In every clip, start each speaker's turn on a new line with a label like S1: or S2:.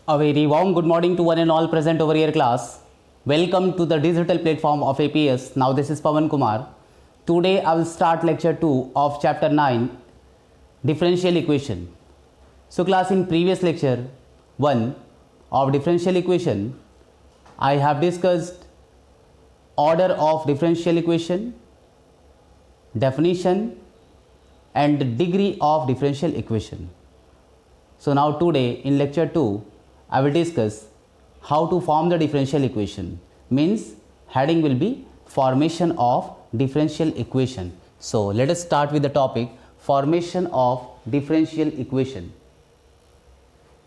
S1: A very warm good morning to one and all present over here class. Welcome to the digital platform of APS. Now this is Pawan Kumar. Today I will start lecture 2 of chapter 9 differential equation. So class, in previous lecture 1 of differential equation I have discussed order of differential equation, definition and degree of differential equation. So now today in lecture 2 I will discuss how to form the differential equation. Means heading will be formation of differential equation. So let us start with the topic formation of differential equation.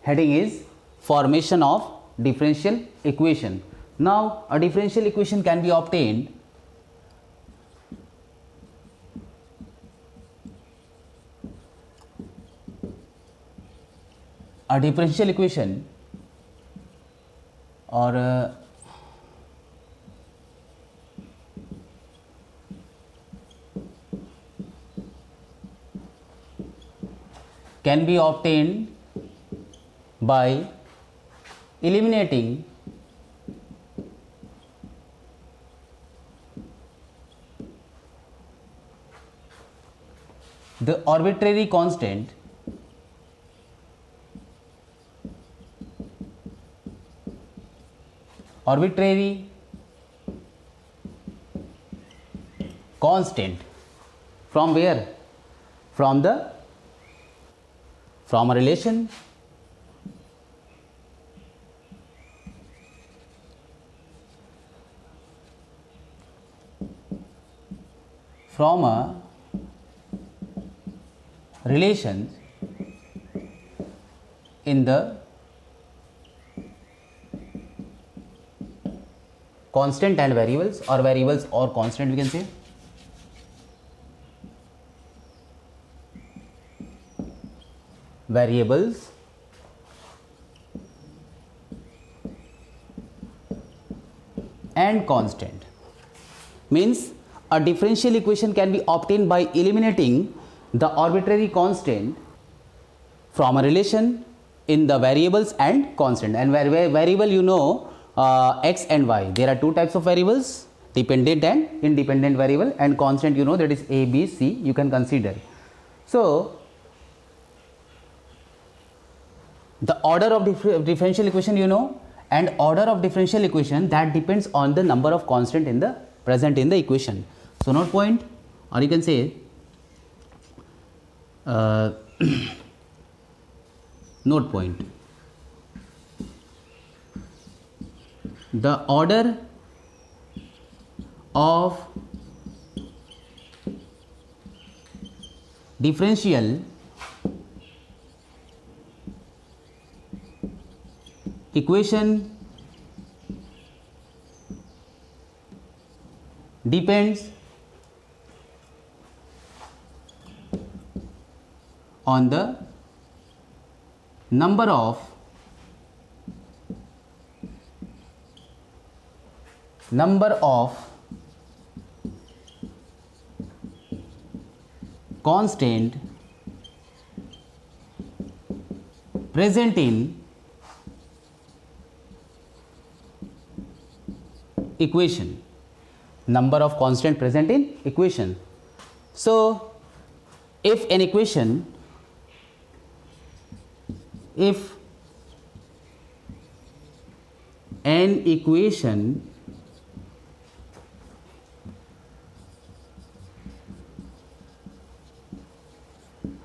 S1: Heading is formation of differential equation. Now a differential equation can be obtained can be obtained by eliminating the arbitrary constant from where? From a relation in the constant and variables, or variables or constant we can say. Variables and constant. Means a differential equation can be obtained by eliminating the arbitrary constant from a relation in the variables and constant. And variable, you know, x and y. There are two types of variables, dependent and independent variable, and constant, you know, that is a, b, c you can consider. So the order of differential equation, you know, and order of differential equation that depends on the number of constant in the present in the equation. So note point, or you can say note point. The order of differential equation depends on the number of constant present in equation. Number of constant present in equation. So if an equation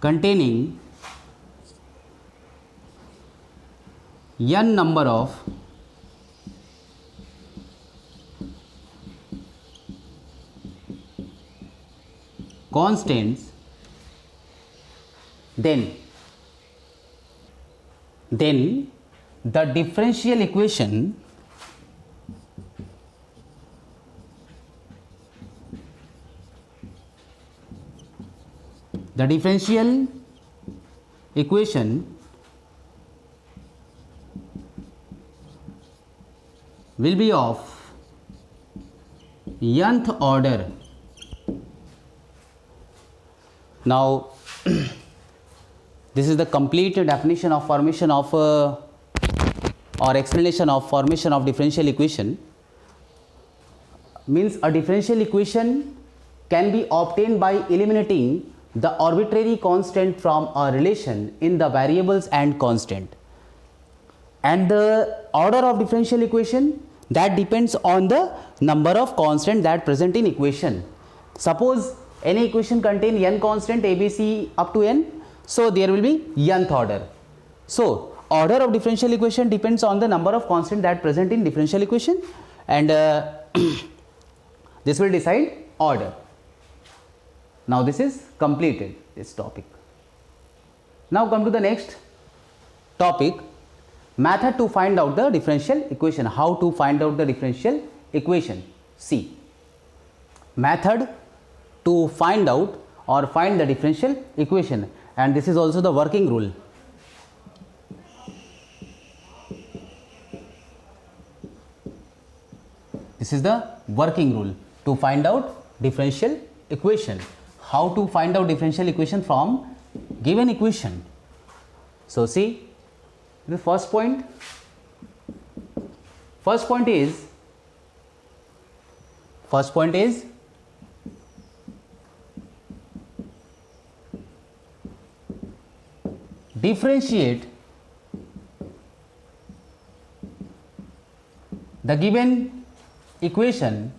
S1: containing n number of constants, then the differential equation will be of nth order. Now this is the complete definition of formation of or explanation of formation of differential equation. Means a differential equation can be obtained by eliminating the arbitrary constant from a relation in the variables and constant. And the order of differential equation, that depends on the number of constant that present in equation. Suppose any equation contain n constant a, b, c up to n, so there will be nth order. So order of differential equation depends on the number of constant that present in differential equation, and this will decide order. Now this is completed, this topic. Now come to the next topic, method to find out the differential equation. How to find out the differential equation? See, method to find out or find the differential equation, and this is also the working rule. This is the working rule to find out differential equation. How to find out differential equation from given equation? So see, the first point is differentiate the given equation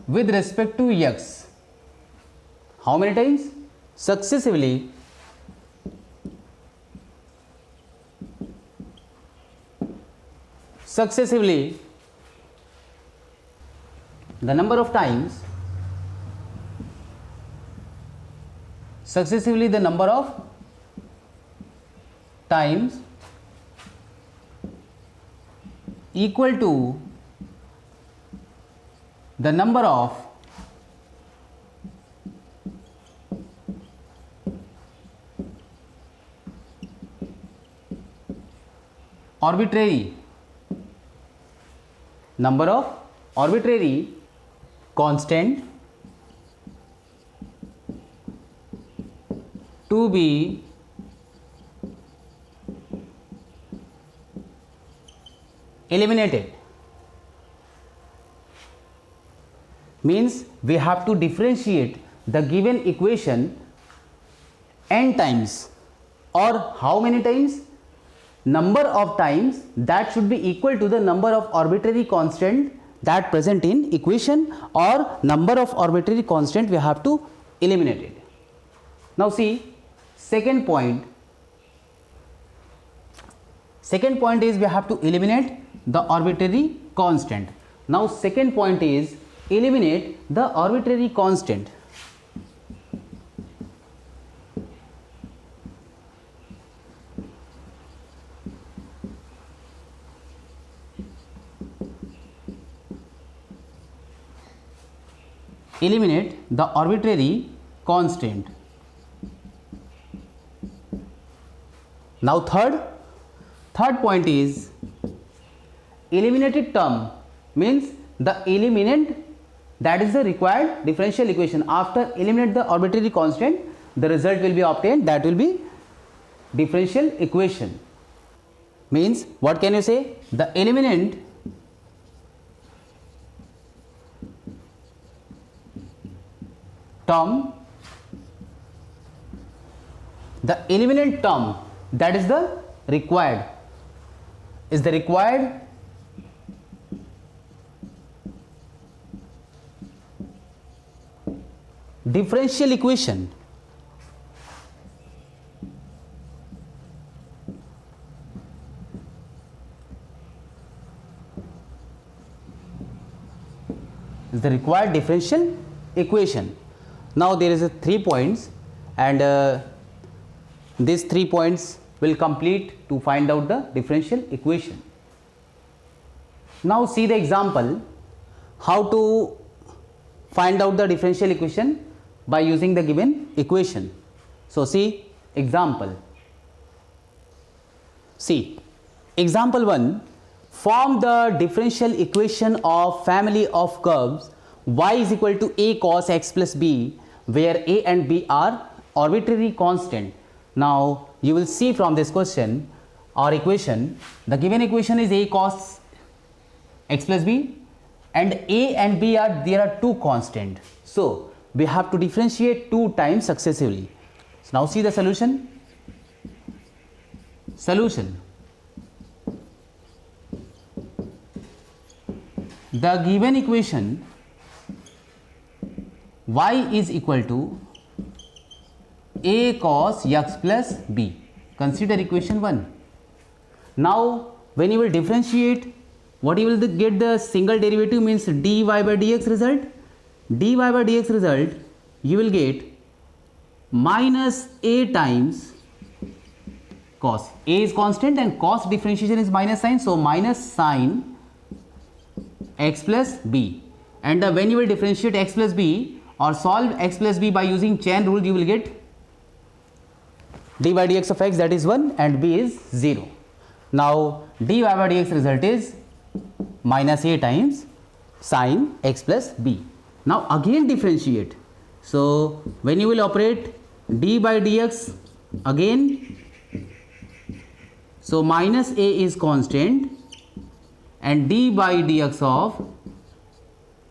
S1: with respect to x. How many times? Successively the number of times, equal to the number of arbitrary constant to be eliminated. Means we have to differentiate the given equation n times, or how many times? Number of times that should be equal to the number of arbitrary constant that present in equation, or number of arbitrary constant we have to eliminate it. Now see, second point is we have to eliminate the arbitrary constant. Now second point is eliminate the arbitrary constant. Eliminate the arbitrary constant. Now third point is eliminated term, means the eliminant, that is the required differential equation. After eliminate the arbitrary constant, the result will be obtained, that will be differential equation. Means what can you say? The eliminant term, that is the required, differential equation. Is the required differential equation. Now there is a 3 points, and these 3 points will complete to find out the differential equation. Now see the example how to find out the differential equation by using the given equation. So see example. See example 1. Form the differential equation of family of curves y is equal to a cos x plus b, where a and b are arbitrary constant. Now you will see from this question our equation, the given equation is a cos x plus b, and a and b are, there are two constant. So we have to differentiate 2 times successively. So now see the solution. Solution. The given equation y is equal to a cos x plus b. Consider equation 1. Now when you will differentiate, what you will get, the single derivative means dy by dx result. Dy by dx result you will get minus a times cos. A is constant and cos differentiation is minus sign, so minus sine x plus b. And when you will differentiate x plus b or solve x plus b by using chain rule, you will get dy by dx of x, that is 1, and b is 0. Now dy by dx result is minus a times sine x plus b. Now again differentiate. So when you will operate d by dx again, so minus a is constant and d by dx of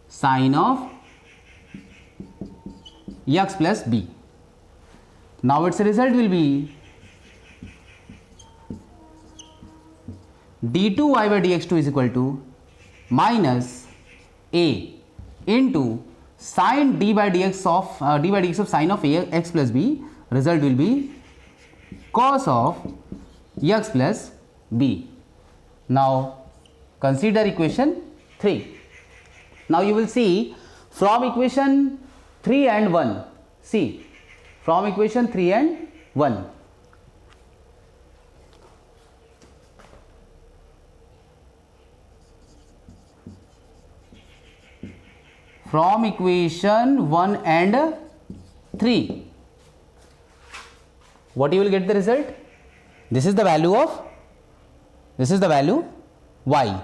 S1: sine of x plus b. Now its result will be d2y by dx2 is equal to minus a into sine d by dx of sine of x plus b. Result will be cos of x plus b. Now consider equation 3. Now you will see from equation 3 and 1. See from equation 3 and 1. From equation 1 and 3, what you will get the result? This is the value of, this is the value y.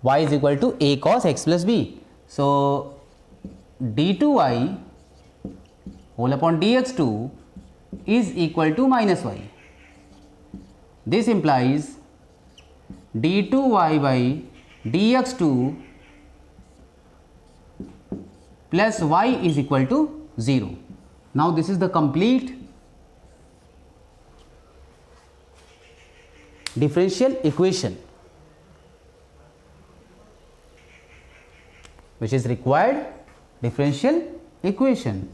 S1: Y is equal to a cos x plus b. So d2y whole upon dx2 is equal to minus y. This implies d2y by dx2 plus y is equal to 0. Now this is the complete differential equation which is required differential equation.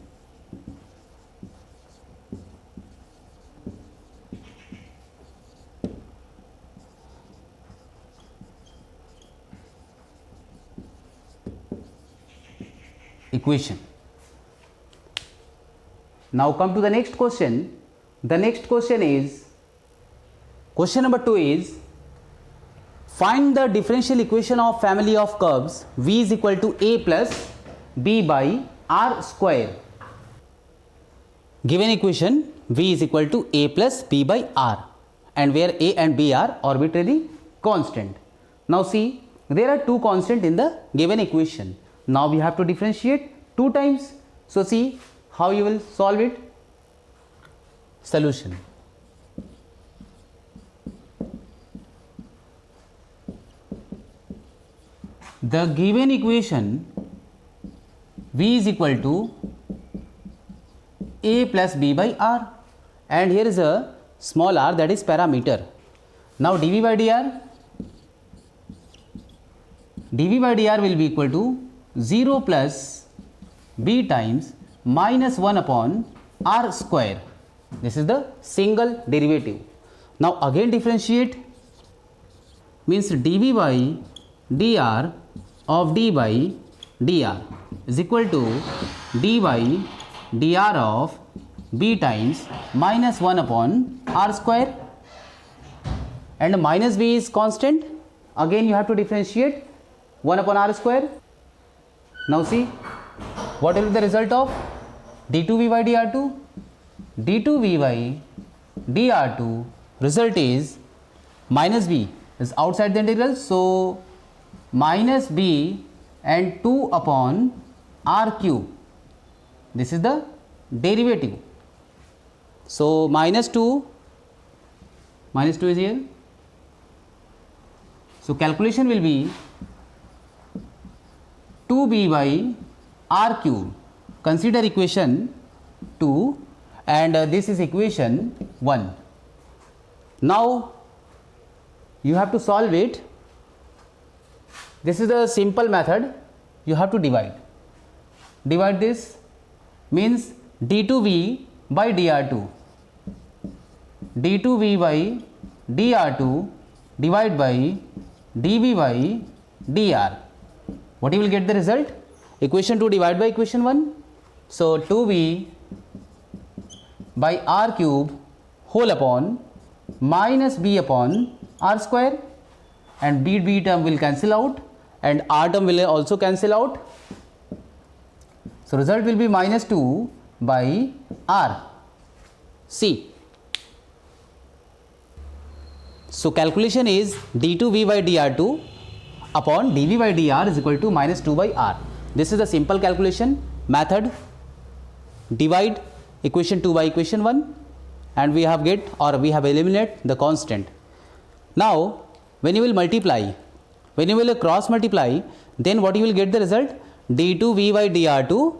S1: Now come to the next question. The next question is, question number 2 is, find the differential equation of family of curves v is equal to a plus b by r square. Given equation v is equal to a plus b by r, and where a and b are arbitrary constant. Now see, there are two constant in the given equation. Now we have to differentiate 2 times. So see how you will solve it. Solution. The given equation v is equal to a plus b by r, and here is a small r, that is parameter. Now dv by dr will be equal to 0 plus b times minus 1 upon r square. This is the single derivative. Now again differentiate, means dv by dr of d by dr is equal to d by dr of b times minus 1 upon r square, and minus b is constant. Again you have to differentiate 1 upon r square. Now see what will be the result of d2v by dr2. d2v by dr2 result is minus b is outside the integral, so minus b and 2 upon r cube. This is the derivative. So minus 2 minus 2 is here. So calculation will be 2b by r cube. Consider equation 2 and this is equation 1. Now you have to solve it. This is a simple method. You have to divide. Divide this means d2v by dr2. d2v by dr2 divide by dv by dr. What you will get the result? Equation 2 divided by equation 1. So 2v by r cube whole upon minus b upon r square, and b term will cancel out and r term will also cancel out. So result will be minus 2 by r. See. So calculation is d2v by dr2 upon dv by dr is equal to minus 2 by r. This is the simple calculation method. Divide equation 2 by equation 1 and we have eliminate the constant. Now when you will multiply, when you will cross multiply, then what you will get the result? d2v by dr2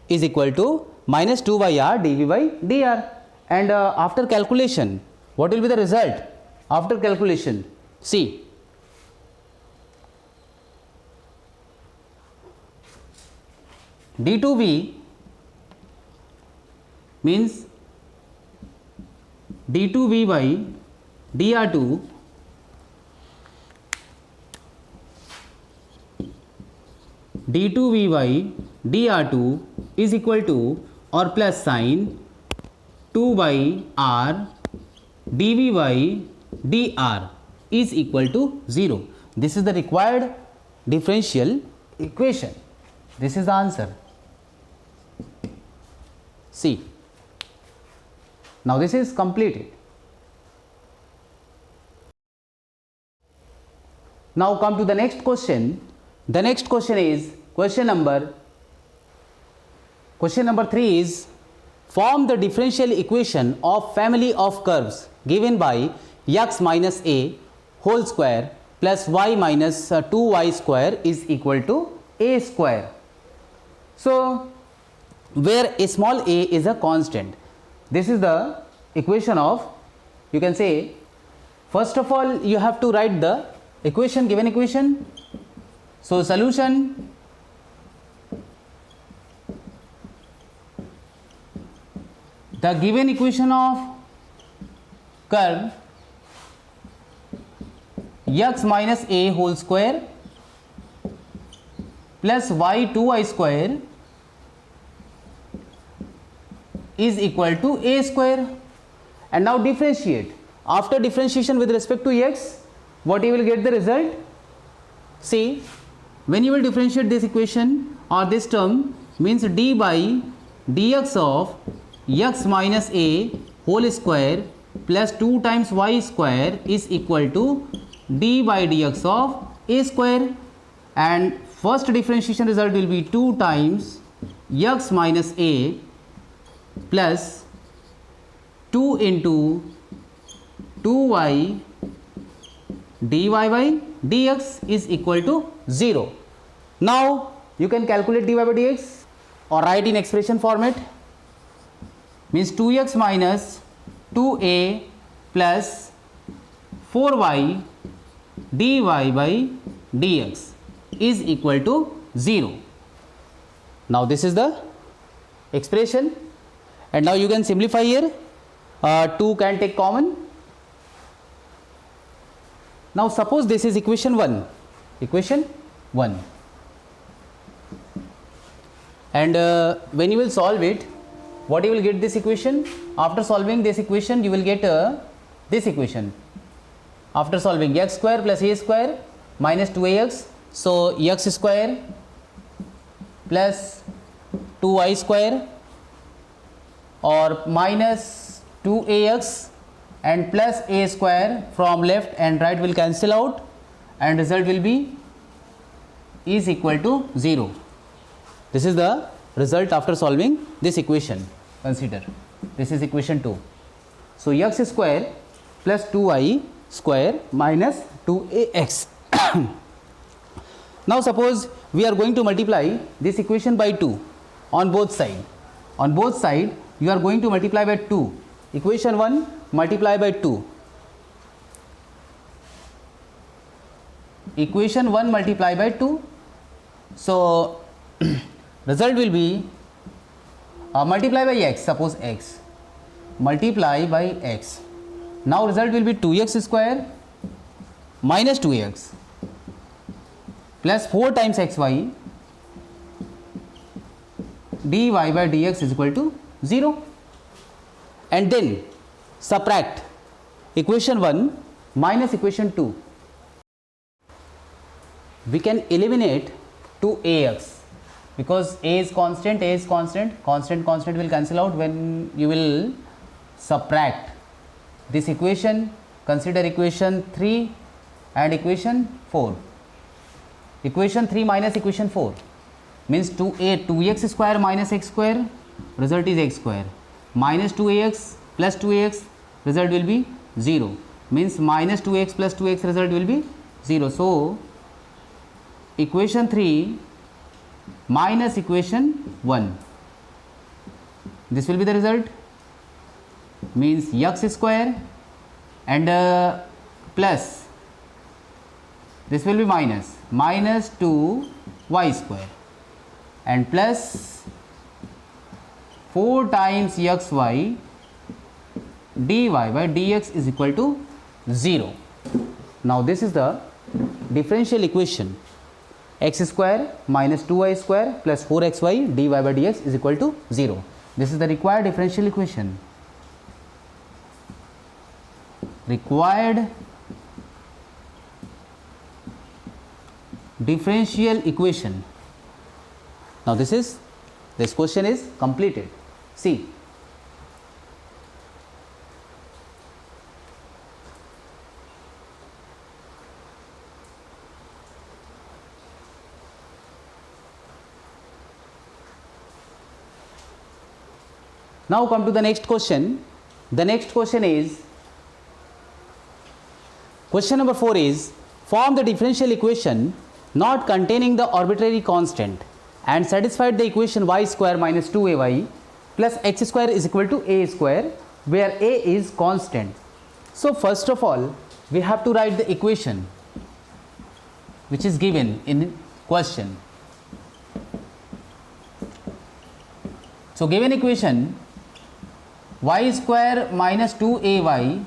S1: is equal to minus 2 by r dv by dr. And after calculation, what will be the result? After calculation, see, d2v means d2v by dr2 d2v by dr2 is equal to or plus sign 2 by r dv by dr is equal to 0. This is the required differential equation. This is the answer. See. Now this is completed. Now come to the next question. The next question is question number 3 is form the differential equation of family of curves given by x minus a whole square plus y minus 2y square is equal to a square. So where a small a is a constant. This is the equation of, you can say, first of all you have to write the equation, given equation. So solution, the given equation of curve x minus a whole square plus y 2y square is equal to a square. And now differentiate. After differentiation with respect to x, what you will get the result? See, when you will differentiate this equation or this term, means d by dx of x minus a whole square plus 2 times y square is equal to d by dx of a square, and first differentiation result will be 2 times x minus a plus 2 into 2y dy by dx is equal to 0. Now you can calculate dy by dx or write in expression format, means 2x minus 2a plus 4y dy by dx is equal to 0. Now this is the expression, and now you can simplify here. 2 can take common. Now suppose this is equation 1, and when you will solve it, what you will get this equation? After solving this equation, you will get this equation. After solving, x square plus a square minus 2ax, so x square plus 2y square or minus 2ax and plus a square from left and right will cancel out, and result will be is equal to 0. This is the result after solving this equation. Consider this is equation 2. So x square plus 2y square minus 2ax. Now suppose we are going to multiply this equation by 2 on both sides. On both sides you are going to multiply by 2. Equation 1 multiply by 2. Equation 1 multiply by 2. So result will be multiply by x, suppose x, multiply by x. Now result will be 2x square minus 2x plus 4 times xy dy by dx is equal to 0. And then subtract equation 1 minus equation 2. We can eliminate 2ax because a is constant, constant will cancel out when you will subtract this equation. Consider equation 3 and equation 4. Equation 3 minus equation 4 means 2x square minus x square, result is x square, minus 2ax plus 2ax, result will be 0, means minus 2x plus 2x, result will be 0. So equation 3 minus equation 1, this will be the result, means x square and plus, this will be minus 2y square and plus 4 times xy dy by dx is equal to 0. Now this is the differential equation, x square minus 2y square plus 4xy dy by dx is equal to 0. This is the required differential equation. Required differential equation. Now this question is completed. See, now come to the next question. The next question is, question number 4 is, form the differential equation not containing the arbitrary constant and satisfied the equation y square minus 2ay plus x square is equal to a square, where a is constant. So first of all we have to write the equation which is given in question. So given equation, y square minus 2ay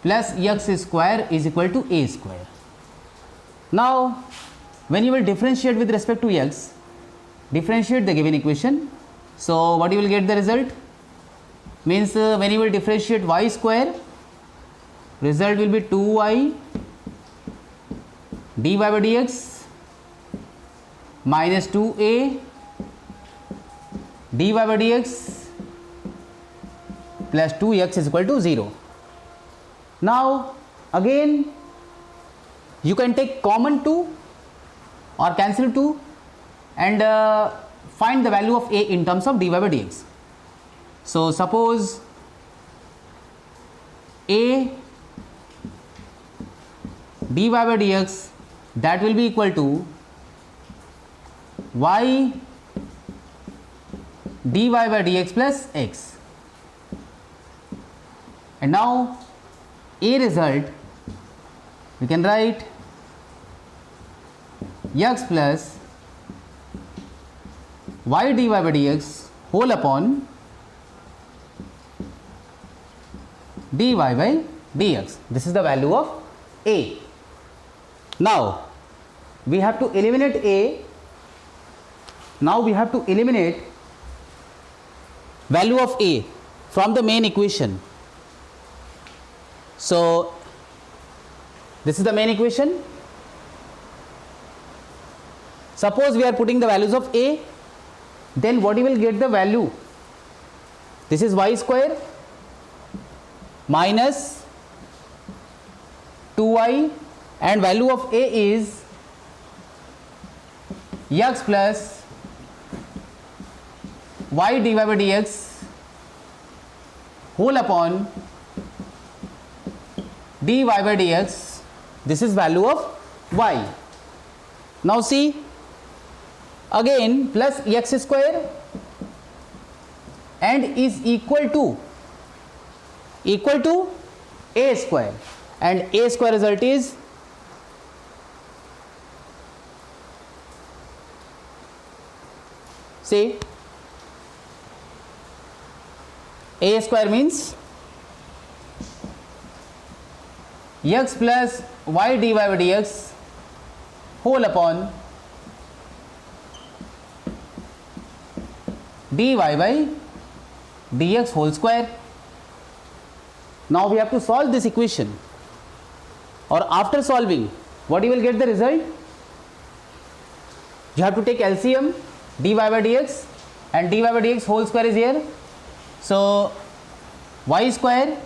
S1: plus x square is equal to a square. Now when you will differentiate with respect to x, differentiate the given equation. So what you will get the result, means when you will differentiate y square, result will be 2y dy by dx minus 2a dy by dx plus 2x is equal to 0. Now again you can take common 2 or cancel 2 and find the value of a in terms of dy by dx. So suppose a dy by dx, that will be equal to y dy by dx plus x, and now a result we can write x plus y dy by dx whole upon dy by dx. This is the value of a. Now we have to eliminate a. Now we have to eliminate value of a from the main equation. So this is the main equation. Suppose we are putting the values of a, then what you will get the value? This is y square minus 2y and value of a is x plus y dy by dx whole upon dy by dx, this is value of y. Now see, again plus x square and is equal to a square, and a square result is see a square means x plus y dy by dx whole upon dy by dx whole square. Now we have to solve this equation, or after solving what you will get the result? You have to take LCM dy by dx, and dy by dx whole square is here. So y square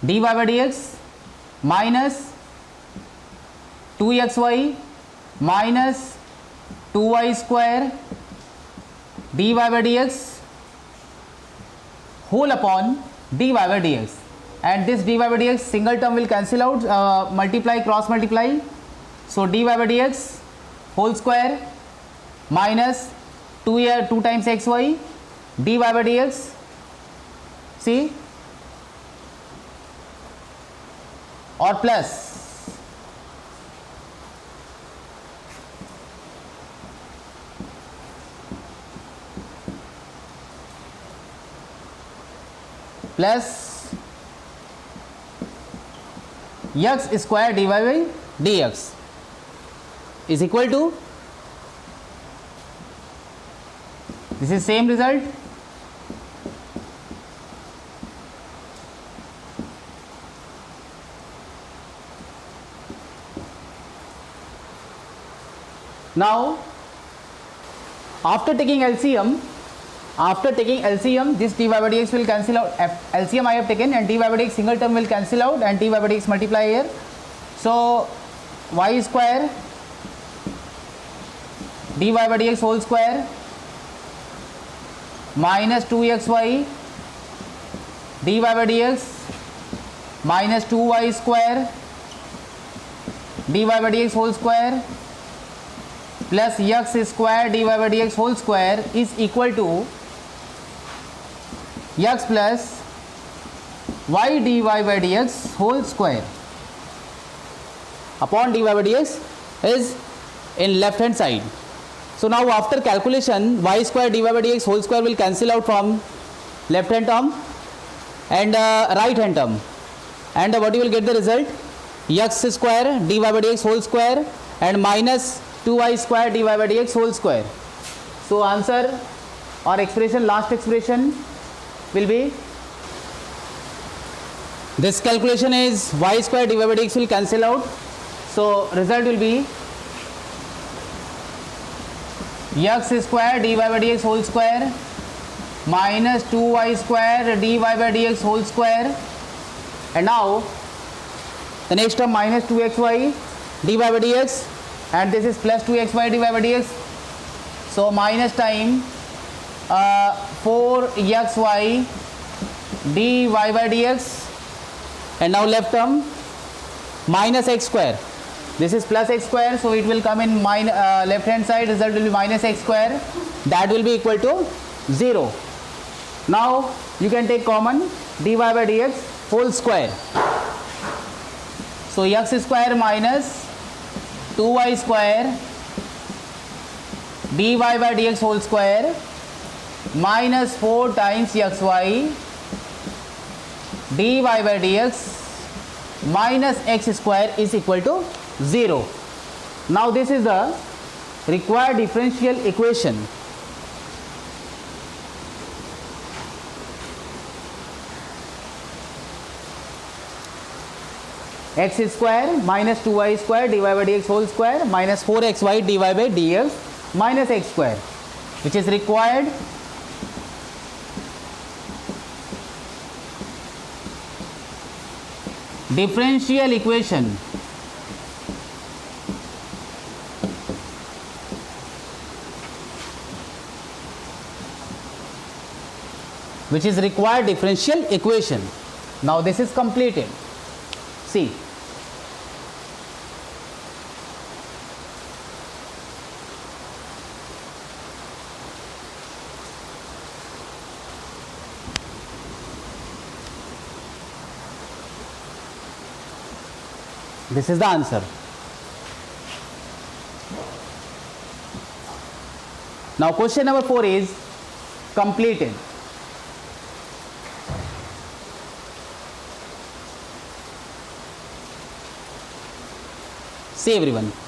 S1: dy by dx minus 2xy minus 2y square dy by dx whole upon dy by dx, and this dy by dx single term will cancel out, multiply, cross multiply. So dy by dx whole square minus 2 times xy dy by dx, see, or plus x square dy by dx is equal to, this is same result, now after taking LCM, this dy by dx will cancel out. LCM I have taken, and dy by dx single term will cancel out, and dy by dx multiply here. So y square dy by dx whole square minus 2xy dy by dx minus 2y square dy by dx whole square plus x square dy by dx whole square is equal to x plus y dy by dx whole square upon dy by dx is in left hand side. So now after calculation, y square dy by dx whole square will cancel out from left hand term and right hand term, and what you will get the result? X square dy by dx whole square and minus 2y square dy by dx whole square. So answer or expression, last expression will be, this calculation is y square dy by dx will cancel out, so result will be x square dy by dx whole square minus 2y square dy by dx whole square, and now the next term minus 2xy dy by dx, and this is plus 2xy dy by dx, so minus time 4xy dy by dx, and now left term minus x square, this is plus x square, so it will come in left hand side, result will be minus x square, that will be equal to 0. Now you can take common dy by dx whole square, so x square minus 2y square dy by dx whole square minus 4 times xy dy by dx minus x square is equal to 0. Now this is the required differential equation. X square minus 2y square dy by dx whole square minus 4xy dy by dx minus x square, which is required differential equation. which is required differential equation. Now this is completed. See, this is the answer. Now question number 4 is completed. See everyone.